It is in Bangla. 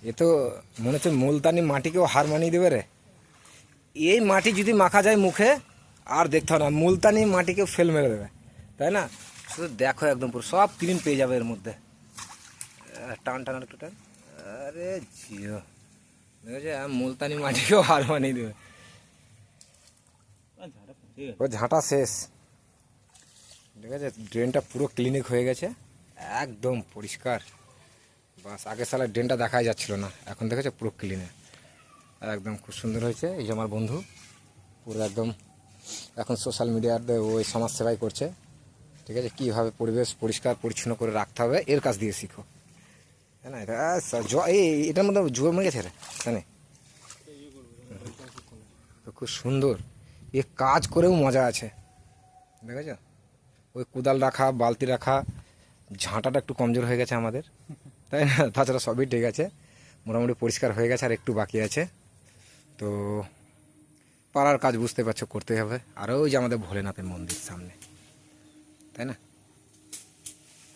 এ তো মনে হচ্ছে মুলতানি মাটিকেও হার মানিয়ে দেবে রে। এই মাটি যদি মাখা যায় মুখে আর দেখতে হবে না, মুলতানি মাটিকেও ফেল মেরে দেবে, তাই না? শুধু দেখো একদম পুরো সব ক্লিন পেয়ে যাবে এর মধ্যে। টান টান একটু টান। আরে জিও, দেখেছে মুলতানি মাটিকেও হার মানিয়ে দেবে। ও ঝাঁটা শেষ, ঠিক আছে। ড্রেনটা পুরো ক্লিনিক হয়ে গেছে, একদম পরিষ্কার। বাস আগে সালা ড্রেনটা দেখাই যাচ্ছিল না, এখন দেখেছে পুরো ক্লিনে একদম খুব সুন্দর হয়েছে। এই যে আমার বন্ধু পুরো একদম এখন সোশ্যাল মিডিয়াতে ওই সমাজসেবাই করছে, ঠিক আছে। কীভাবে পরিবেশ পরিষ্কার পরিচ্ছন্ন করে রাখতে হবে এর কাছ দিয়ে শিখো, তাই না? এটা এই এটার মধ্যে জোর মরে গেছে রে, তাই না? তো খুব সুন্দর, এ কাজ করেও মজা আছে, দেখেছ? ওই কোদাল রাখা, বালতি রাখা, ঝাঁটাটা একটু কমজোর হয়ে গেছে আমাদের, তাই না? তাছাড়া সবই ঠিক আছে, মোটামুটি পরিষ্কার হয়ে গেছে, আর একটু বাকি আছে। তো পাড়ার কাজ বুঝতে পারছো করতে হবে। আর ওই যে আমাদের ভোলেনাথের মন্দির সামনে, তাই না?